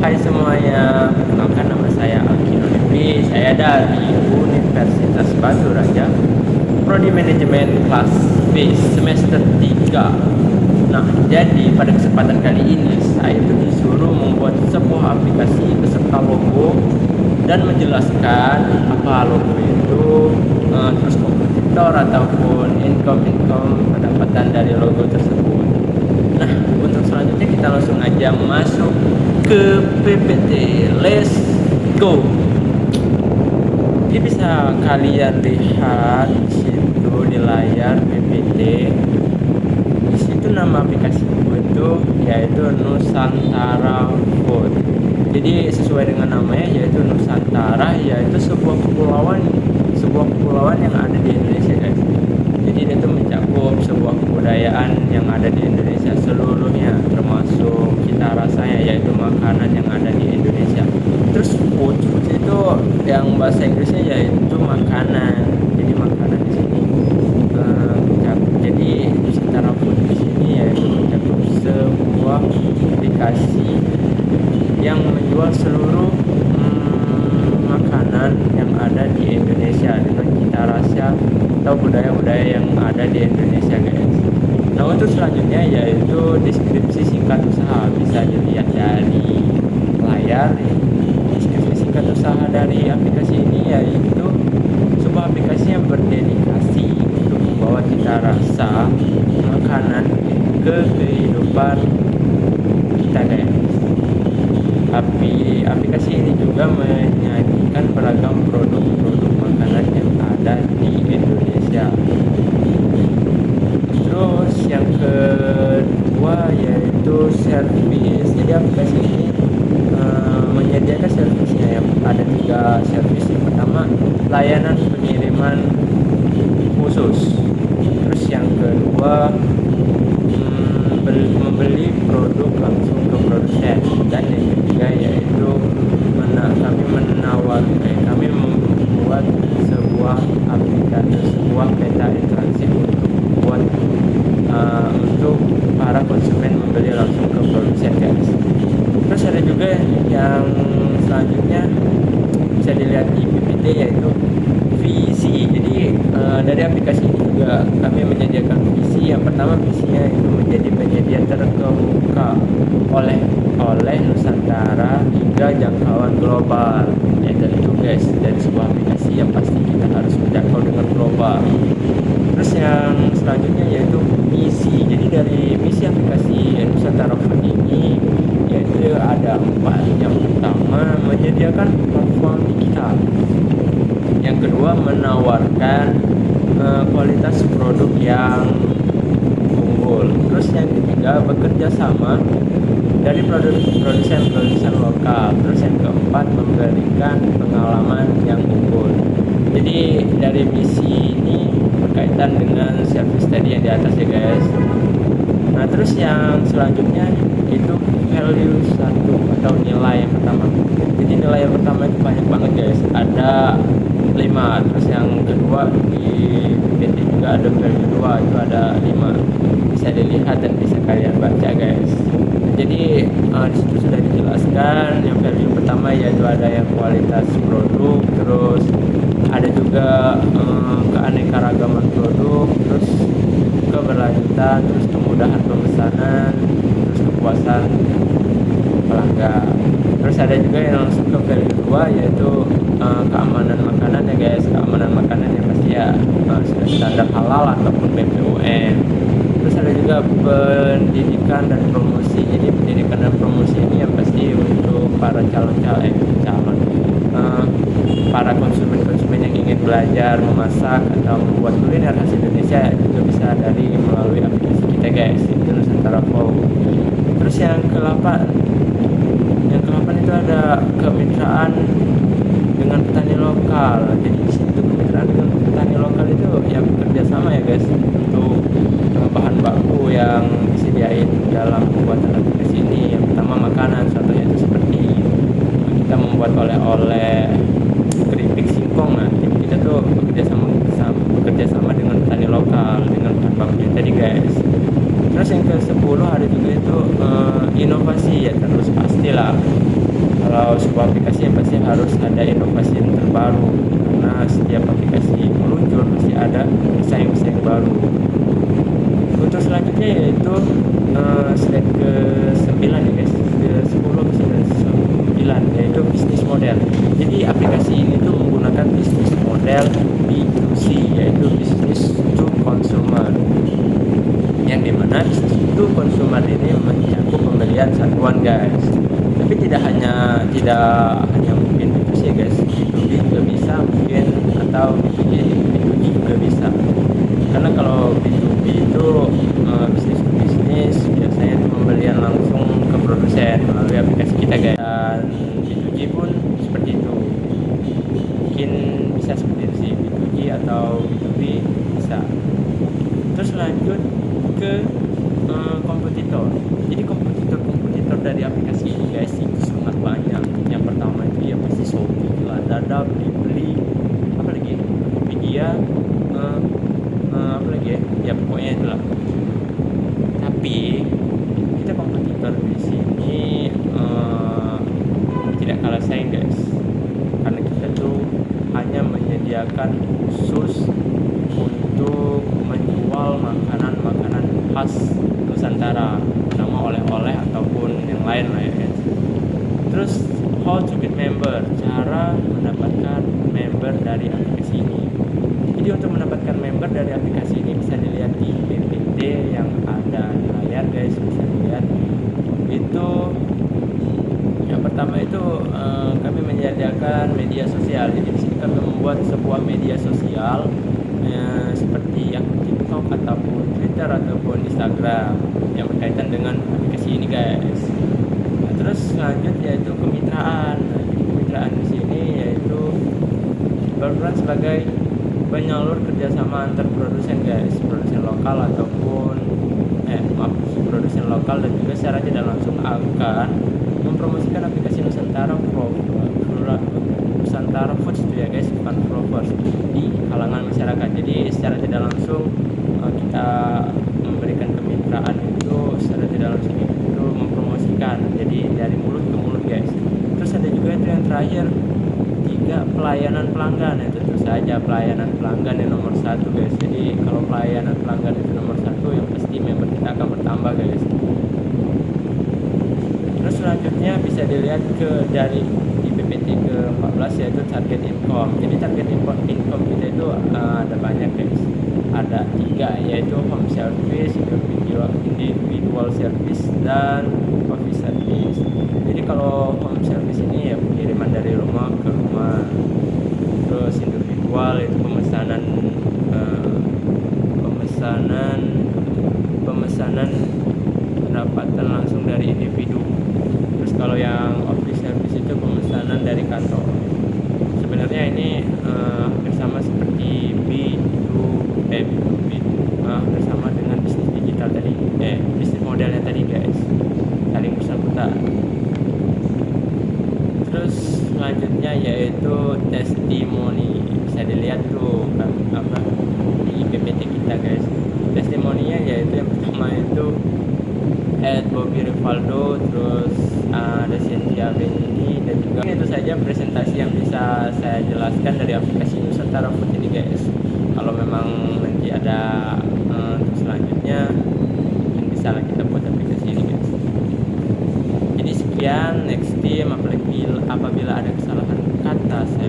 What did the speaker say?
Hai semuanya, perkenalkan nama saya Alkino Devi. Saya dari Universitas Batu Raja, Prodi Manajemen kelas B semester 3. Nah, jadi pada kesempatan kali ini saya itu disuruh membuat sebuah aplikasi beserta logo dan menjelaskan apa logo itu, terus kompetitor ataupun income pendapatan dari logo tersebut. Nah, untuk selanjutnya kita langsung aja masuk ke PPT. Let's go. Jadi bisa kalian lihat di situ di layar PPT. Di situ nama aplikasi itu yaitu Nusantara Food. Jadi sesuai dengan namanya yaitu Nusantara, yaitu sebuah kepulauan yang ada di Indonesia, guys. Jadi dia itu mencakup sebuah kebudayaan yang ada di Indonesia seluruhnya, termasuk cita rasanya yaitu makanan yang ada di Indonesia. Terus food itu yang bahasa Inggrisnya yaitu makanan. Jadi makanan di sini mencakup. Jadi Nusantara Food di sini yaitu mencakup sebuah aplikasi yang menjual seluruh makanan yang ada di Indonesia dengan cita rasa atau budaya-budaya yang ada di Indonesia, guys. Nah, untuk selanjutnya yaitu deskripsi singkat usaha. Bisa dilihat dari layar. Deskripsi singkat usaha dari aplikasi ini yaitu sebuah aplikasi yang berdedikasi untuk membawa cita rasa makanan ke kehidupan kita, guys. Aplikasi ini juga menyajikan beragam produk-produk makanan yang ada di Indonesia. Terus yang kedua yaitu servis. Jadi aplikasi ini menyediakan servisnya, yang ada 3 servis. Yang pertama, layanan pengiriman khusus. Terus yang kedua, membeli produk langsung ke produsen. Dan yang ketiga yaitu kami membuat sebuah aplikasi, sebuah peta interaksi untuk para konsumen membeli langsung ke produsen, guys. Terus ada juga yang selanjutnya bisa dilihat di PPT yaitu visi. Jadi dari aplikasi ini juga kami menyediakan visi. Yang pertama, visinya itu menjadi penyedia terkemuka oleh Nusantara hingga jangkauan global. Ya, dan itu, guys, dari sebuah aplikasi yang pasti kita harus menjangkau dengan global. Terus yang selanjutnya yaitu misi. Jadi dari misi aplikasi Nusantara Food ini yaitu ada 4. Yang pertama, menyediakan platform digital. Yang kedua, menawarkan kualitas produk yang unggul. Terus yang ketiga, bekerja sama dari produsen lokal. Terus yang keempat, memberikan pengalaman yang unggul. Jadi dari misi ini berkaitan dengan service tadi yang di atas, ya, guys. Nah, terus yang selanjutnya itu value 1 atau nilai yang pertama. Jadi nilai yang pertama itu banyak banget, guys. Ada 5. Terus yang kedua di PPT juga ada value 2, itu ada 5. Bisa dilihat dan bisa kalian baca, guys. Jadi di situ sudah dijelaskan. Yang value pertama yaitu ada yang kualitas produk, terus ada juga keanekaragaman produk, terus keberlanjutan, terus kemudahan pemesanan, terus kepuasan pelanggan. Terus ada juga yang langsung ke value 2 yaitu keamanan makanan, ya, guys. Keamanan makanan yang pasti ya sudah standar halal ataupun BPOM. Terus ada juga pendidikan dan promosi. Jadi pendidikan dan promosi ini yang pasti untuk para para konsumen yang ingin belajar memasak atau membuat kuliner khas Indonesia juga bisa melalui aplikasi kita, guys. Itu Nusantara Food. Terus yang ke-8 itu ada kemitraan dengan petani lokal. Jadi di situ kemitraan dengan petani lokal itu ya bekerja sama, ya, guys, untuk bahan baku yang disediain dalam pembuatan aplikasi ini. Yang pertama makanan, contohnya itu seperti kita membuat oleh-oleh keripik singkong. Nah, kita tuh bekerja sama dengan petani lokal dengan bahan bakunya tadi, guys. Terus yang ke-10 ada juga itu inovasi, ya, terus pastilah kalau sebuah aplikasi yang pasti harus ada inovasi yang terbaru, karena setiap aplikasi meluncur pasti ada pesaing-pesaing baru. Untuk selanjutnya yaitu slide ke 9 ya guys, ke 10 ke 9 yaitu bisnis model. Jadi aplikasi ini tuh menggunakan bisnis model B2C, yaitu business to consumer, yang dimana bisnis to consumer ini mencakup pembelian satuan guys. Tapi tidak hanya mungkin B2C ya guys, B2B juga bisa mungkin, atau B2G juga bisa. Karena kalau B2B itu bisnis to bisnis, biasanya itu pembelian langsung ke produsen melalui aplikasi kita guys. Dan B2G pun seperti itu, mungkin bisa seperti itu sih, B2G atau B2B bisa. Terus lanjut ke kompetitor. Jadi kompetitor dari aplikasi ini guys itu sangat banyak. Yang pertama itu ya pasti Shopee, Lazada, Blibli, apa lagi, Tokopedia, apa lagi ya pokoknya itulah. Tapi kita kompetitor di sini tidak kalah saing guys, karena kita tuh hanya menyediakan khusus untuk menjual makanan khas Nusantara, nama oleh-oleh ataupun yang lain lah ya guys. Terus how to get member, cara mendapatkan member dari aplikasi ini. Jadi untuk mendapatkan member dari aplikasi ini bisa dilihat di PPT yang ada di layar guys, bisa dilihat. Itu yang pertama itu kami menyediakan media sosial. Jadi di sini kami membuat sebuah media sosial seperti akun TikTok ataupun Twitter ataupun Instagram yang berkaitan dengan aplikasi ini guys. Nah, terus lanjut yaitu kemitraan. Nah, jadi kemitraan di sini yaitu berperan sebagai penyalur kerjasama antar produsen guys, produsen lokal ataupun produsen lokal, dan juga secara tidak langsung akan mempromosikan aplikasi Nusantara Foods itu ya guys, bukan Foods, di kalangan masyarakat. Jadi secara tidak langsung kita memberikan kemitraan itu secara tidak langsung itu mempromosikan, jadi dari mulut ke mulut guys. Terus ada juga itu yang terakhir, 3 pelayanan pelanggan. Itu tentu saja pelayanan pelanggan yang nomor 1 guys. Jadi kalau pelayanan pelanggan itu nomor 1, yang pasti member kita akan bertambah guys. Terus selanjutnya bisa dilihat dari di PPT ke-14 yaitu target income. Jadi target income kita itu ada banyak guys. Ada 3 yaitu home service, individual service, dan office service. Jadi kalau home service ini ya pengiriman dari rumah ke rumah. Terus individual itu pemesanan pendapatan langsung dari individu. Terus kalau yang office service itu pemesanan dari kantor. Sebenarnya ini hampir sama seperti B2B, hampir sama dengan bisnis digital tadi, bisnis modelnya tadi guys, saling bersangkutan. Terus selanjutnya yaitu testimoni. Bisa dilihat tuh di PPT kita guys. Testimoninya yaitu yang pertama itu Bobby Rivaldo, terus ada Cynthia Benny, dan juga itu saja presentasi yang bisa saya jelaskan dari aplikasi Nusantara Food ini guys. Kalau memang nanti ada selanjutnya mungkin bisa lah kita buat aplikasi ini guys. Jadi sekian, next time apabila ada kesalahan kata saya